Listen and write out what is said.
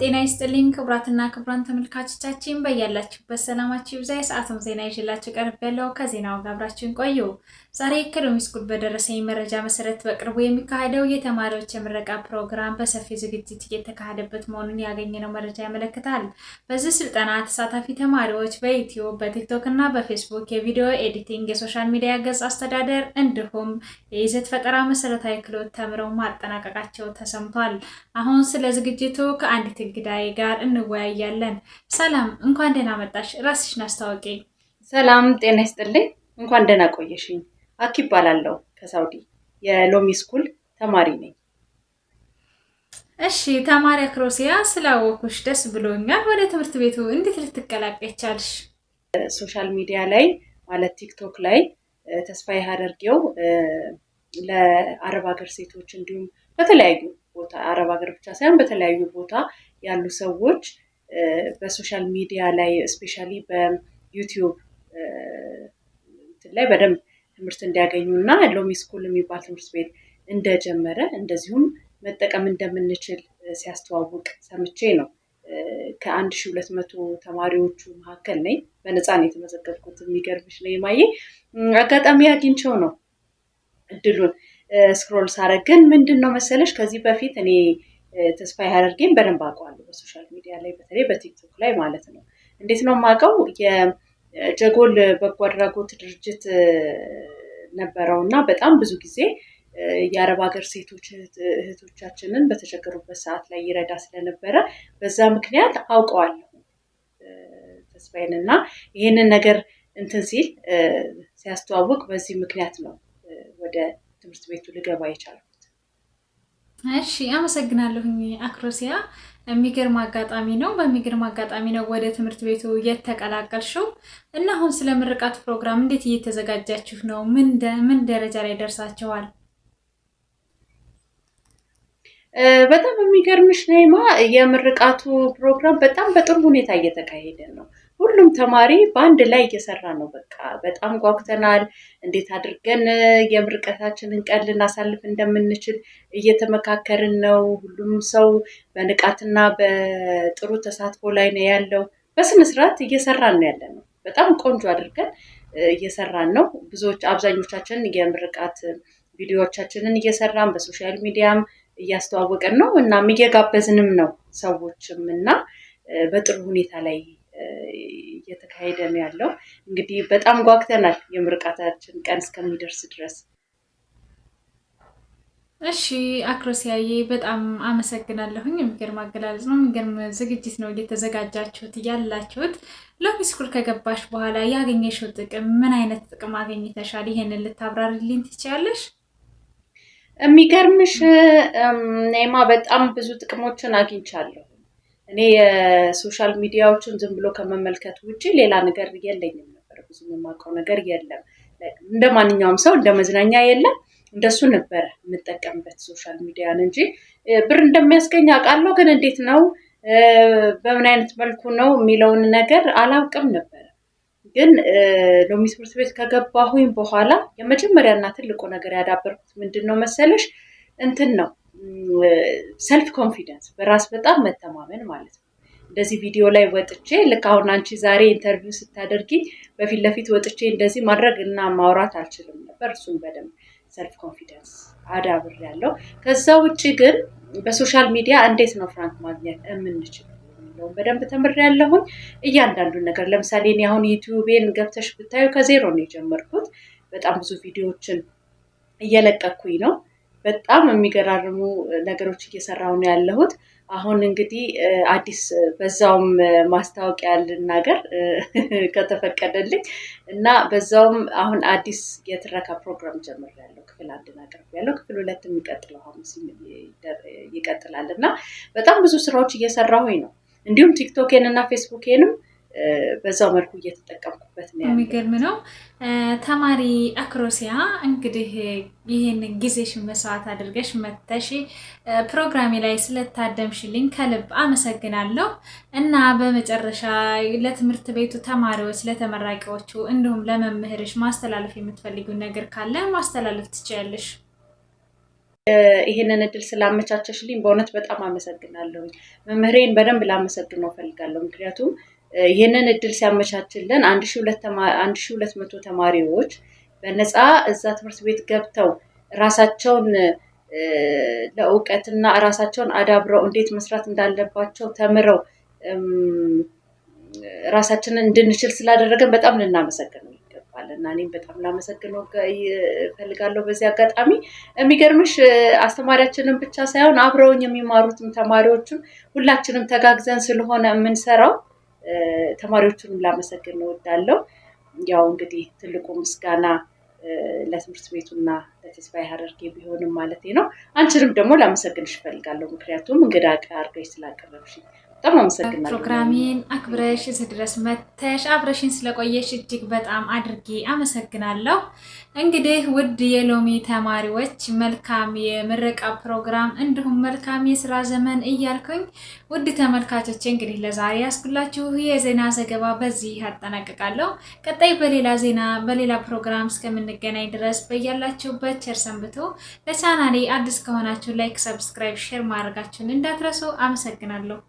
ጤና ይስጥልኝ ክቡራትና ክቡራን ተመልካቾቻችን በያላችሁበት ሰላማችሁ ይብዛ። ሰዓቱን ዜና ይዤላችሁ ቀርቤያለሁ። ከዜናው ጋር አብራችሁን ቆዩ። ዛሬ ከሎሚ ስኩል በደረሰኝ መረጃ መሰረት በቅርቡ የሚካሄደው የተማሪዎች የምረቃ ፕሮግራም በሰፊ ዝግጅት እየተካሄደበት መሆኑን ያገኘነው መረጃ ያመለክታል። በዚህ ስልጠና ተሳታፊ ተማሪዎች በዩቲዩብ፣ በቲክቶክ እና በፌስቡክ የቪዲዮ ኤዲቲንግ፣ የሶሻል ሚዲያ ገጽ አስተዳደር እንዲሁም የይዘት ፈጠራ መሰረታዊ ክህሎት ተምረው ማጠናቀቃቸው ተሰምቷል። አሁን ስለ ዝግጅቱ ከአንዲት እንግዳዬ ጋር እንወያያለን። ሰላም፣ እንኳን ደህና መጣሽ። ራስሽን አስተዋውቂ። ሰላም ጤና ይስጥልኝ። እንኳን ደህና ቆየሽኝ። አኪ እባላለሁ ከሳውዲ የሎሚ ስኩል ተማሪ ነኝ። እሺ ተማሪ አክሮሲያ፣ ስላወኩሽ ደስ ብሎኛል። ወደ ትምህርት ቤቱ እንዴት ልትቀላቀይ ቻልሽ? ሶሻል ሚዲያ ላይ ማለት ቲክቶክ ላይ ተስፋዬ አደርጌው ለአረብ ሀገር ሴቶች እንዲሁም በተለያዩ ቦታ አረብ ሀገር ብቻ ሳይሆን በተለያዩ ቦታ ያሉ ሰዎች በሶሻል ሚዲያ ላይ ስፔሻሊ በዩቲዩብ ላይ በደንብ ትምህርት እንዲያገኙ እና ሎሚ ስኩል የሚባል ትምህርት ቤት እንደጀመረ እንደዚሁም መጠቀም እንደምንችል ሲያስተዋውቅ ሰምቼ ነው። ከ1200 ተማሪዎቹ መካከል ነኝ። በነፃ ነው የተመዘገብኩት። የሚገርምሽ ነው የማየ አጋጣሚ አግኝቼው ነው እድሉን ስክሮል ሳረግ። ግን ምንድነው መሰለሽ ከዚህ በፊት እኔ ተስፋዬ አደርጌን በደንብ አውቀዋለሁ በሶሻል ሚዲያ ላይ በተለይ በቲክቶክ ላይ ማለት ነው። እንዴት ነው የማውቀው? የጀጎል በጎ አድራጎት ድርጅት ነበረው እና በጣም ብዙ ጊዜ የአረብ ሀገር ሴቶች እህቶቻችንን በተቸገሩበት ሰዓት ላይ ይረዳ ስለነበረ በዛ ምክንያት አውቀዋለሁ ተስፋዬን። እና ይህንን ነገር እንትን ሲል ሲያስተዋውቅ በዚህ ምክንያት ነው ወደ ትምህርት ቤቱ ልገባ የቻልኩት። እሺ አመሰግናለሁኝ አክሮሲያ። የሚገርም አጋጣሚ ነው። በሚገርም አጋጣሚ ነው ወደ ትምህርት ቤቱ የተቀላቀልሽው። እና አሁን ስለ ምርቃት ፕሮግራም እንዴት እየተዘጋጃችሁ ነው? ምን ደረጃ ላይ ደርሳችኋል? በጣም የሚገርምሽ ነይማ የምርቃቱ ፕሮግራም በጣም በጥሩ ሁኔታ እየተካሄደ ነው። ሁሉም ተማሪ በአንድ ላይ እየሰራ ነው። በቃ በጣም ጓጉተናል። እንዴት አድርገን የምርቀታችንን ቀን ልናሳልፍ እንደምንችል እየተመካከርን ነው። ሁሉም ሰው በንቃትና በጥሩ ተሳትፎ ላይ ነው ያለው። በስነ ስርዓት እየሰራን ነው ያለ ነው። በጣም ቆንጆ አድርገን እየሰራን ነው። አብዛኞቻችን የምርቃት ቪዲዮዎቻችንን እየሰራን በሶሻል ሚዲያም እያስተዋወቀን ነው እና እየጋበዝንም ነው ሰዎችም እና በጥሩ ሁኔታ ላይ እየተካሄደ ነው ያለው። እንግዲህ በጣም ጓጉተናል የምርቃታችን ቀን እስከሚደርስ ድረስ። እሺ አክሮሲያዬ በጣም አመሰግናለሁኝ። የሚገርም አገላለጽ ነው። የሚገርም ዝግጅት ነው እየተዘጋጃችሁት ያላችሁት። ሎሚ ስኩል ከገባሽ በኋላ ያገኘሽው ጥቅም ምን አይነት ጥቅም አገኝተሻል? ይሄንን ልታብራሪልኝ ትችያለሽ? የሚገርምሽ ኔማ በጣም ብዙ ጥቅሞችን አግኝቻለሁ። እኔ የሶሻል ሚዲያዎችን ዝም ብሎ ከመመልከት ውጪ ሌላ ነገር የለኝም ነበር። ብዙ የማውቀው ነገር የለም። እንደ ማንኛውም ሰው እንደ መዝናኛ የለም እንደሱ ነበር የምጠቀምበት ሶሻል ሚዲያን እንጂ ብር እንደሚያስገኝ አውቃለሁ። ግን እንዴት ነው በምን አይነት መልኩ ነው የሚለውን ነገር አላውቅም ነበር። ግን ሎሚ ትምህርት ቤት ከገባሁኝ በኋላ የመጀመሪያና ትልቁ ነገር ያዳበርኩት ምንድነው መሰለሽ? እንትን ነው ሰልፍ ኮንፊደንስ፣ በራስ በጣም መተማመን ማለት ነው። እንደዚህ ቪዲዮ ላይ ወጥቼ ልክ አሁን አንቺ ዛሬ ኢንተርቪው ስታደርጊ በፊት ለፊት ወጥቼ እንደዚህ ማድረግ እና ማውራት አልችልም ነበር። እሱን በደንብ ሰልፍ ኮንፊደንስ አዳብሬያለሁ። ከዛ ውጪ ግን በሶሻል ሚዲያ እንዴት ነው ፍራንክ ማግኘት የምንችለው በደንብ ተምሬያለሁኝ። እያንዳንዱን ነገር ለምሳሌ እኔ አሁን ዩቲዩቤን ገብተሽ ብታዩ ከዜሮ ነው የጀመርኩት። በጣም ብዙ ቪዲዮዎችን እየለቀኩኝ ነው። በጣም የሚገራርሙ ነገሮች እየሰራሁ ነው ያለሁት። አሁን እንግዲህ አዲስ በዛውም ማስታወቂያ ልናገር ከተፈቀደልኝ እና በዛውም አሁን አዲስ የትረካ ፕሮግራም ጀምሬያለሁ። ክፍል 1 አቅርቤያለሁ። ክፍል 2 የሚቀጥለው ሐሙስ ይቀጥላል እና በጣም ብዙ ስራዎች እየሰራሁኝ ነው። እንዲሁም ቲክቶኬን እና ፌስቡኬንም በዛው መልኩ እየተጠቀምኩበት ነው ያለው። የሚገርም ነው። ተማሪ አክሮሲያ እንግዲህ ይሄንን ጊዜሽን መስዋዕት አድርገሽ መተሽ ፕሮግራሜ ላይ ስለታደምሽልኝ ከልብ አመሰግናለሁ። እና በመጨረሻ ለትምህርት ቤቱ ተማሪዎች፣ ለተመራቂዎቹ እንዲሁም ለመምህርሽ ማስተላለፍ የምትፈልጊው ነገር ካለ ማስተላለፍ ትችያለሽ። ይሄንን እድል ስላመቻቸሽልኝ በእውነት በጣም አመሰግናለሁ። መምህሬን በደንብ ላመሰግነው ፈልጋለሁ። ምክንያቱም ይሄንን እድል ሲያመቻችልን 1200 ተማሪዎች በነፃ እዛ ትምህርት ቤት ገብተው ራሳቸውን ለእውቀትና ራሳቸውን አዳብረው እንዴት መስራት እንዳለባቸው ተምረው ራሳችንን እንድንችል ስላደረገን በጣም ልናመሰግነው ይገባል እና እኔም በጣም ላመሰግነው እፈልጋለሁ። በዚህ አጋጣሚ የሚገርምሽ አስተማሪያችንን ብቻ ሳይሆን አብረውኝ የሚማሩትም ተማሪዎችም ሁላችንም ተጋግዘን ስለሆነ የምንሰራው ተማሪዎቹንም ላመሰግን እወዳለሁ። ያው እንግዲህ ትልቁ ምስጋና ለትምህርት ቤቱና ለተስፋዬ ሀረርጌ ቢሆንም ማለት ነው። አንቺንም ደግሞ ላመሰግንሽ እፈልጋለሁ። ምክንያቱም እንግዳ አድርገሽ ስላቀረብሽኝ በጣም አመሰግናለሁ። ፕሮግራሜን አክብረሽ እዚህ ድረስ መተሽ አብረሽን ስለቆየሽ እጅግ በጣም አድርጌ አመሰግናለሁ። እንግዲህ ውድ የሎሚ ተማሪዎች መልካም የምረቃ ፕሮግራም እንዲሁም መልካም የስራ ዘመን እያልኩኝ ውድ ተመልካቾች እንግዲህ ለዛሬ ያስኩላችሁ የዜና ዘገባ በዚህ አጠናቅቃለሁ። ቀጣይ በሌላ ዜና በሌላ ፕሮግራም እስከምንገናኝ ድረስ በያላችሁበት ቸር ሰንብቱ። ለቻናሌ አዲስ ከሆናችሁ ላይክ፣ ሰብስክራይብ፣ ሼር ማድረጋችሁን እንዳትረሱ። አመሰግናለሁ።